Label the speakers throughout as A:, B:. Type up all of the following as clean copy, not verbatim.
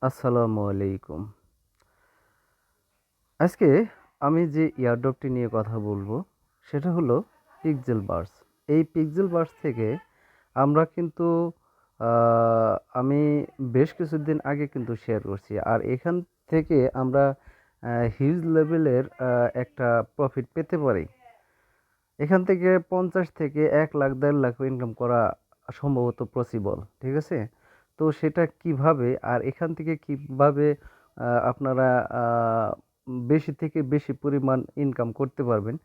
A: আসসালামু আলাইকুম। আজকে আমি যে এয়ারড্রপটি নিয়ে কথা বলবো সেটা হলো পিক্সেল বাডস। এই পিক্সেল বাডস থেকে আমরা কিন্তু আমি বেশ কিছুদিন আগে কিন্তু শেয়ার করছি। আর এখান থেকে আমরা হিউজ লেভেলের একটা প্রফিট পেতে পারি। এখান থেকে 50 থেকে 1 লাখ 1.5 লাখ ইনকাম করা সম্ভবত পসিবল। ঠিক আছে? তো সেটা কিভাবে আর এখান থেকে কিভাবে আপনারা আ বেশি থেকে বেশি পরিমাণ ইনকাম করতে পারবেন,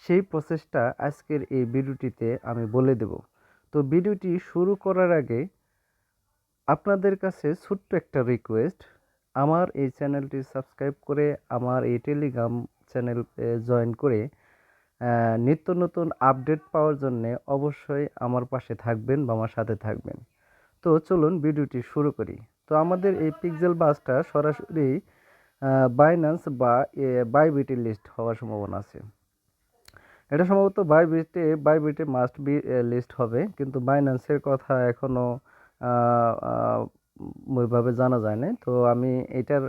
A: সেই প্রসেসটা আজকের এই ভিডিওটিতে আমি বলে দেব। তো ভিডিওটি শুরু করার আগে আপনাদের কাছে ছোট্ট একটা রিকোয়েস্ট, আমার এই চ্যানেলটি সাবস্ক্রাইব করে আমার এই টেলিগ্রাম চ্যানেলে জয়েন করে নিত্য নতুন আপডেট পাওয়ার জন্যে অবশ্যই আমার পাশে থাকবেন বা আমার সাথে থাকবেন। তো চলুন ভিডিওটি শুরু করি। তো আমাদের এই পিক্সেল বাসটা সরাসরি বাইন্যান্স বা বাইবিটে লিস্ট হওয়ার সম্ভাবনা আছে। এটা সম্ভবত বাইবিটে মাস্ট বি লিস্ট হবে, কিন্তু বাইন্যান্সের কথা এখনো ওইভাবে জানা যায় না। তো আমি এটার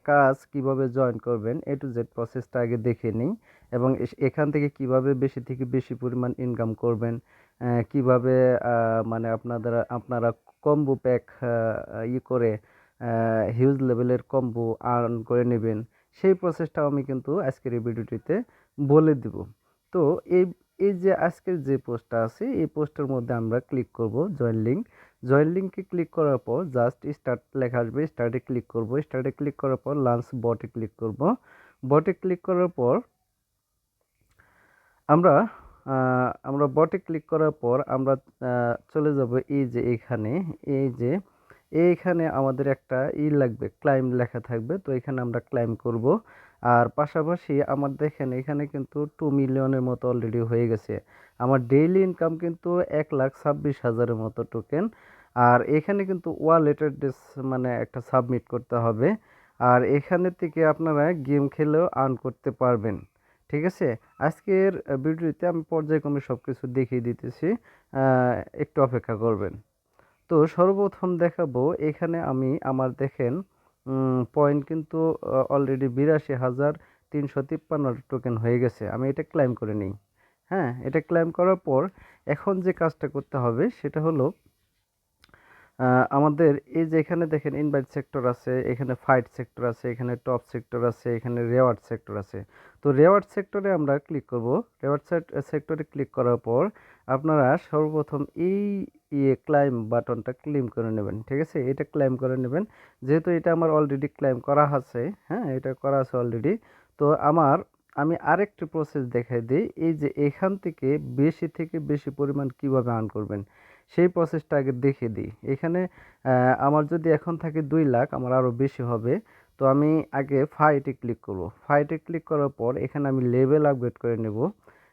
A: কাজ কিভাবে জয়েন করবেন এ টু জেড প্রসেসটা আগে দেখে নিই, এবং এখান থেকে কিভাবে বেশি থেকে বেশি পরিমাণ ইনকাম করবেন, কিভাবে মানে আপনারা কম্বো প্যাক করে হিউজ লেভেলের কম্বো আর্ন করে নেবেন, সেই প্রসেসটাও আমি কিন্তু আজকের এই ভিডিওটিতে বলে দিব। তো এই এই যে আজকের যে পোস্টটা আছে এই পোস্টের মধ্যে আমরা ক্লিক করব জয়েন লিঙ্কে ক্লিক করার পর জাস্ট স্টার্ট লেখা আসবে, স্টার্টে ক্লিক করব। স্টার্টে ক্লিক করার পর লাঞ্চ বটে ক্লিক করব। বটে ক্লিক করার পর আমরা বটে ক্লিক করার পর আমরা চলে যাব এই যে এইখানে আমাদের একটা লাগবে, ক্লাইম লেখা থাকবে। তো এখানে আমরা ক্লাইম করব। আর পাশাপাশি আমার দেখেন এখানে কিন্তু 2 মিলিয়নের মতো অলরেডি হয়ে গেছে। আমার ডেইলি ইনকাম কিন্তু 1,26,000-এর মতো টোকেন। আর এখানে কিন্তু ওয়ালেট অ্যাড্রেস মানে একটা সাবমিট করতে হবে। আর এখানে থেকে আপনারা গেম খেলেও আর্ন করতে পারবেন। ঠিক আছে? আজকের ভিডিওতে আমি পর্যায়ক্রমে সব কিছু দেখিয়ে দিতেছি। একটু অপেক্ষা করবেন। তো সর্বপ্রথম দেখাবো এখানে আমি আমার দেখেন পয়েন্ট কিন্তু অলরেডি 82,353 টোকেন হয়ে গেছে। আমি এটা ক্লেইম করে নিই। হ্যাঁ, এটা ক্লেইম করার পর এখন যে কাজটা করতে হবে সেটা হলো আমাদের এই যে এখানে দেখেন ইনভাইট সেক্টর আছে, এখানে ফাইট সেক্টর আছে, এখানে টপ সেক্টর আছে, এখানে রেওয়ার্ড সেক্টর আছে। তো রেওয়ার্ড সেক্টরে আমরা ক্লিক করব। রেওয়ার্ড সেক্টরে ক্লিক করার পর আপনারা সর্বপ্রথম এই ক্লাইম বাটনটা ক্লেম করে নেবেন। ঠিক আছে? এটা ক্লেম করে নেবেন। যেহেতু এটা আমার অলরেডি ক্লেম করা আছে, হ্যাঁ, এটা করা আছে অলরেডি। তো আমি আরেকটি প্রসেস দেখাই দিই। এই যে এখান থেকে বেশি পরিমাণ কিভাবে আর্ন করবেন সেই প্রসেসটা আগে দেখিয়ে দিই। এখানে আমার যদি এখন থাকে 2 লাখ, আমার আরও বেশি হবে। তো আমি আগে ফাইটে ক্লিক করব। ফাইটে ক্লিক করার পর এখানে আমি লেভেল আপগ্রেড করে নেব।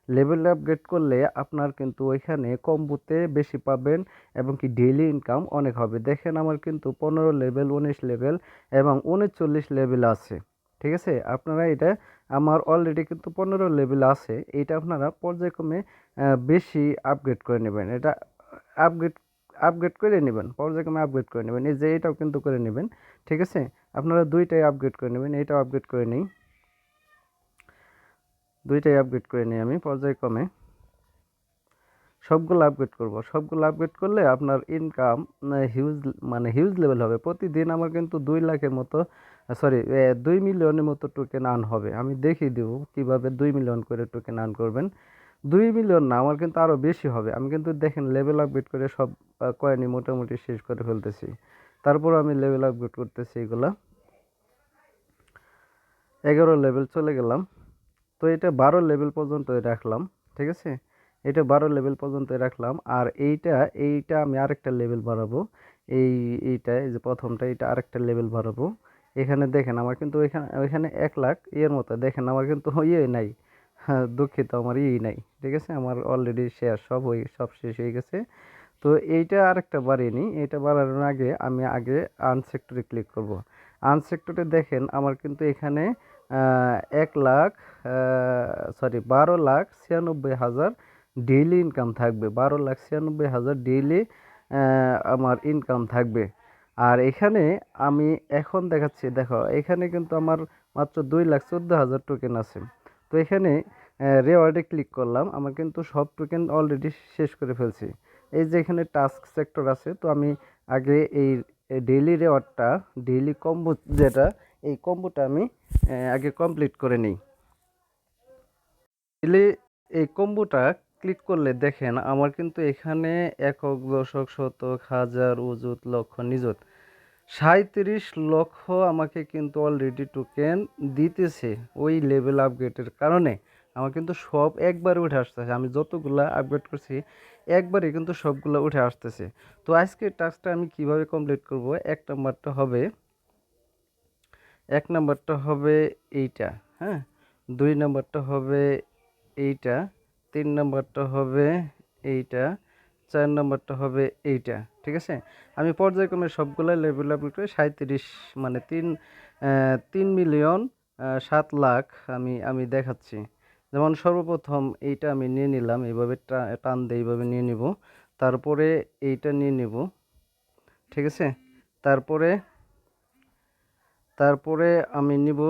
A: লেভেল আপগ্রেড করলে আপনার কিন্তু ওইখানে কম্বোতে বেশি পাবেন এবং কি ডেইলি ইনকাম অনেক হবে। দেখেন আমার কিন্তু 15 লেভেল, 19 লেভেল এবং 39 লেভেল আছে। ঠিক আছে? আপনারা এটা আমার অলরেডি কিন্তু 15 লেভেল আছে। এইটা আপনারা পর্যায়ক্রমে বেশি আপগ্রেড করে নেবেন। এটা আপগ্রেড আপগ্রেড করে নেবেন, পর্যায়ক্রমে আপগ্রেড করে নেবেন। এই যে এটাও কিন্তু করে নেবেন। ঠিক আছে? আপনারা দুইটাই আপগ্রেড করে নেবেন। এইটাও আপগ্রেড করে নিই, দুইটাই আপগ্রেড করে নিই আমি পর্যায়ক্রমে। সবগুলো আপগ্রেড করব। সবগুলো আপগ্রেড করলে আপনার ইনকাম হিউজ লেভেল হবে। প্রতিদিন আমার কিন্তু 2 লাখের মতো, সরি, 2 মিলিয়নের মতো টোকেন আর্ন হবে। আমি দেখিয়ে দেবো কিভাবে 2 মিলিয়ন করে টোকেন আর্ন করবেন। 2 মিলিয়ন না, আমার কিন্তু আরও বেশি হবে। আমি কিন্তু দেখেন লেভেল আপগ্রেড করে সব কয়েনই মোটামুটি শেষ করে ফেলতেছি। তারপর আমি লেভেল আপগ্রেড করতেছি এগুলা। 11 লেভেল চলে গেলাম। তো এটা 12 লেভেল পর্যন্ত রাখলাম। ঠিক আছে? এটা 12 লেভেল পর্যন্ত রাখলাম। আর এইটা আমি আরেকটা লেভেল বাড়াবো। এই যে প্রথমটা, এটা আরেকটা লেভেল বাড়াবো। এখানে দেখেন আমার কিন্তু ওইখানে 1 লাখ এর মতো দেখেন আমার কিন্তু নাই। হ্যাঁ, দুঃখিত, আমার নাই। ঠিক আছে? আমার অলরেডি শেয়ার সব শেষ হয়ে গেছে। তো এইটা আরেকটা বাড়িয়ে নিই। এটা বাড়ানোর আগে আমি আর্ন সেক্টরে ক্লিক করব। আর্ন সেক্টরে দেখেন আমার কিন্তু এখানে 1 লাখ, সরি, 12,96,000 ডেইলি ইনকাম থাকবে। 12,96,000 ডেইলি আমার ইনকাম থাকবে। আর এখানে আমি এখন দেখাচ্ছি, দেখো এখানে কিন্তু আমার মাত্র 2,14,000 টোকেন আছে। তো এখানে রেওয়ার্ডে ক্লিক করলাম, আমার কিন্তু সব টোকেন অলরেডি শেষ করে ফেলছি। এই যে এখানে টাস্ক সেক্টর আছে, তো আমি আগে এই ডেইলি রেওয়ার্ডটা, ডেইলি কম্বো যেটা, এই কম্বোটা আমি আগে কমপ্লিট করে নিই। ডেইলি এই কম্বোটা ক্লিক করলে দেখেন আমার কিন্তু এখানে একক, দশক, শতক, হাজার, অযুত, লক্ষ, নিযুত 37 লক্ষ আমাকে কিন্তু অলরেডি টোকেন দিতেছে। ওই লেভেল আপগ্রেডের কারণে আমার কিন্তু সব একবারে উঠে আসতেছে। আমি যতগুলা আপগ্রেড করছি একবারে কিন্তু সবগুলো উঠে আসতেছে। তো আজকের টাস্কটা আমি কিভাবে কমপ্লিট করব? এক নাম্বারটা হবে এইটা, হ্যাঁ। 2 নাম্বারটা হবে এইটা, 3 নাম্বারটা হবে এইটা, 4 নাম্বারটা হবে এইটা, ঠিক আছে। আমি পর্যায়ক্রমে সবগুলা লেভেল আপ করে 37 মানে 3,07,00,000 আমি আমি দেখাচ্ছি। যেমন সর্বপ্রথম এইটা আমি নিয়ে নিলাম, এইভাবে টান দিয়ে এইভাবে নিয়ে নিব। তারপরে এইটা নিয়ে নিব, ঠিক আছে। তারপরে তারপরে আমি নিব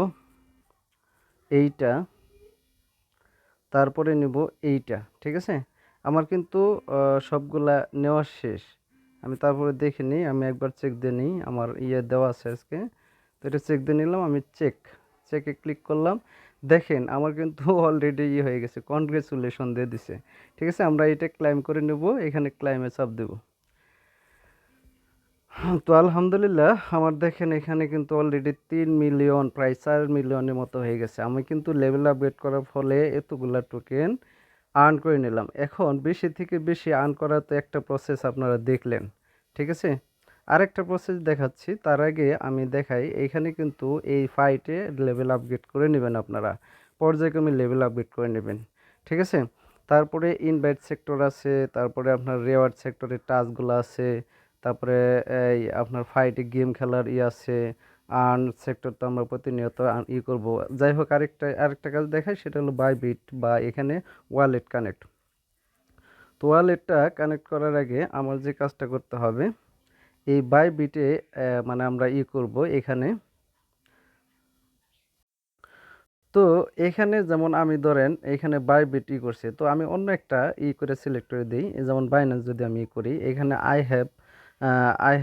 A: এইটা, তারপরে নিব এইটা, ঠিক আছে। আমার কিন্তু সবগুলা নেওয়া শেষ। আমি তারপরে দেখে নিই, আমি একবার চেক দিয়ে নিই, আমার দেওয়া আছে আজকে। তো এটা চেক দিয়ে নিলাম, আমি চেকে ক্লিক করলাম। দেখেন আমার কিন্তু অলরেডি হয়ে গেছে, কনগ্রেচুলেশন দিয়ে দিছে, ঠিক আছে। আমরা এটা ক্লাইম করে নেব, এখানে ক্লাইমে চাপ দেব। তো আলহামদুলিল্লাহ আমার দেখেন এখানে কিন্তু অলরেডি 3 মিলিয়ন, প্রায় 4 মিলিয়নের মতো হয়ে গেছে। আমি কিন্তু লেভেল আপগ্রেড করার ফলে এতগুলা টোকেন আর্ন করে নিলাম। এখন বেশি থেকে বেশি আর্ন করার তো একটা প্রসেস আপনারা দেখলেন, ঠিক আছে। আরেকটা প্রসেস দেখাচ্ছি, তার আগে আমি দেখাই এখানে কিন্তু এই ফাইটে লেভেল আপগ্রেড করে নেবেন আপনারা, পর্যায়ক্রমে লেভেল আপগ্রেড করে নেবেন, ঠিক আছে। তারপরে ইনভাইট সেক্টর আছে, তারপরে আপনার রেওয়ার্ড সেক্টরের টাস্কগুলো আছে, তারপরে এই আপনার ফাইটে গেম খেলার আছে, আর্ন সেক্টর তো আমরা প্রতিনিয়ত করব। যাই হোক, আরেকটা কাজ দেখাই, সেটা হলো বাইবিট বা এখানে ওয়ালেট কানেক্ট। তো ওয়ালেটটা কানেক্ট করার আগে আমার যে কাজটা করতে হবে, এই বাইবিটে মানে আমরা করব এখানে। তো এখানে যেমন আমি ধরেন এখানে বাইবিট করছি, তো আমি অন্য একটা করে সিলেক্ট করে দিই। যেমন বাইন্যান্স যদি আমি করি, এখানে আই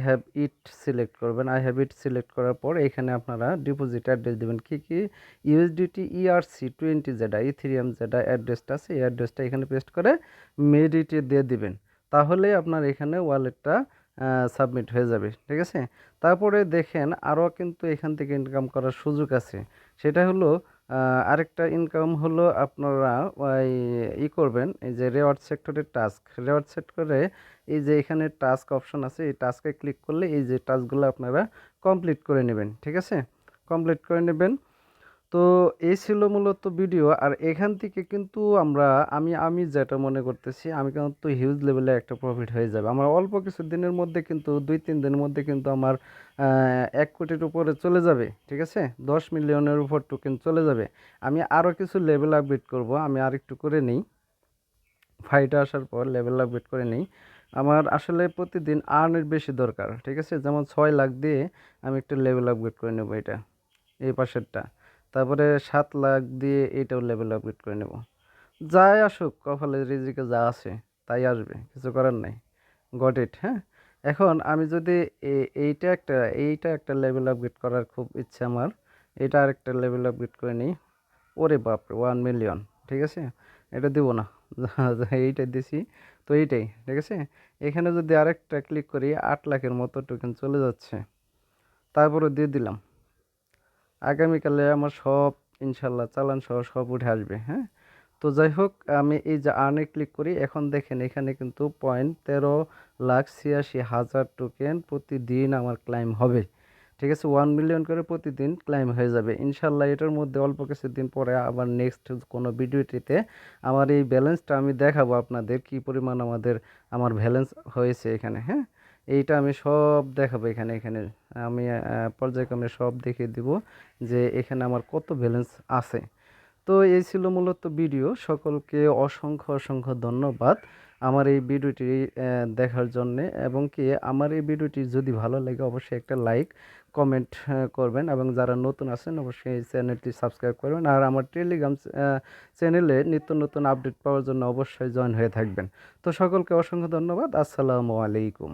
A: হ্যাভ ইট সিলেক্ট করবেন। আই হ্যাভ ইট সিলেক্ট করার পর এখানে আপনারা ডিপোজিট অ্যাড্রেস দেবেন, কি কি ইউএসডিটি ERC20 যেটা ইথেরিয়াম যেটা অ্যাড্রেসটা আছে, এই অ্যাড্রেসটা এখানে পেস্ট করে মেডিটে দিয়ে দিবেন। তাহলে আপনার এখানে ওয়ালেটটা সাবমিট হয়ে যাবে, ঠিক আছে। তারপরে দেখেন আরও কিন্তু এখান থেকে ইনকাম করার সুযোগ আছে। সেটা হলো আরেকটা ইনকাম হলো আপনারা ওই করবেন, এই যে রেওয়ার্ড সেক্টরের টাস্ক, রেওয়ার্ড সেক্টরে এই যে এখানে টাস্ক অপশন আছে, এই টাস্কে ক্লিক করলে এই যে টাস্কগুলো আপনারা কমপ্লিট করে নেবেন, ঠিক আছে। কমপ্লিট করে নেবেন। তো এই ছিল মূলত ভিডিও। আর এখান থেকে কিন্তু আমি যেটা মনে করতেছি, আমি কিন্তু হিউজ লেভেলে একটা প্রফিট হয়ে যাবে আমার অল্প কিছু দিনের মধ্যে, কিন্তু 2-3 দিনের মধ্যে কিন্তু আমার 1 কোটির উপরে চলে যাবে, ঠিক আছে। 10 মিলিয়নের উপর টোকেন চলে যাবে। আমি আরও কিছু লেভেল আপগ্রেড করব, আমি আরেকটু করে নিই, ফাইটে আসার পর লেভেল আপগ্রেড করে নিই। আমার আসলে প্রতিদিন আর্নের বেশি দরকার, ঠিক আছে। যেমন 6 লাখ দিয়ে আমি একটু লেভেল আপগ্রেড করে নেব, এটা এই পাশেরটা। তারপরে 7 লাখ দিয়ে এটাও লেভেল আপগ্রেড করে নেব। যাই আসুক, কপালে রিজিকে যা আছে তাই আসবে, কিছু করার নাই। গট ইট, হ্যাঁ। এখন আমি যদি এইটা একটা লেভেল আপগ্রেড করার খুব ইচ্ছে আমার, এটা আরেকটা লেভেল আপগ্রেড করে নিই। ওরে বাপরে, 1 মিলিয়ন, ঠিক আছে। এটা দিব না, এইটা দিছি, তো এইটাই ঠিক আছে। এখানে যদি আরেকটা ক্লিক করি, 8 লাখের মতো টোকেন চলে যাচ্ছে, তারপরে দিয়ে দিলাম। আগামীকালে আমার সব ইনশাল্লাহ চালান সহ সব উঠে আসবে, হ্যাঁ। তো যাই হোক, আমি এই যে আর্নে ক্লিক করি, এখন দেখেন এখানে কিন্তু 13,86,000 টোকেন প্রতিদিন আমার ক্লাইম হবে, ঠিক আছে। 1 মিলিয়ন করে প্রতিদিন ক্লাইম হয়ে যাবে ইনশাল্লাহ। এটার মধ্যে অল্প কিছুদিন পরে আবার নেক্সট কোনো ভিডিওটিতে আমার এই ব্যালেন্সটা আমি দেখাবো আপনাদের, কি পরিমাণ আমার ব্যালেন্স হয়েছে এখানে, হ্যাঁ। এইটা আমি সব দেখাবো এখানে এখানে আমি পর্যায়ক্রমে সব দেখিয়ে দিব যে এখানে আমার কত ব্যালেন্স আছে। তো এই ছিল মূলত ভিডিও। সকলকে অসংখ্য অসংখ্য ধন্যবাদ। আমার এই ভিডিওটি দেখার জন্যে, এবং কি আমার এই ভিডিওটি যদি ভালো লাগে অবশ্যই একটা লাইক কমেন্ট করবেন, এবং যারা নতুন আছেন অবশ্যই চ্যানেলটি সাবস্ক্রাইব করবেন, আর আমার টেলিগ্রাম চ্যানেলে নিত্য নতুন আপডেট পাওয়ার জন্য অবশ্যই জয়েন হয়ে থাকবেন। তো সকলকে অসংখ্য ধন্যবাদ। আসসালামু আলাইকুম।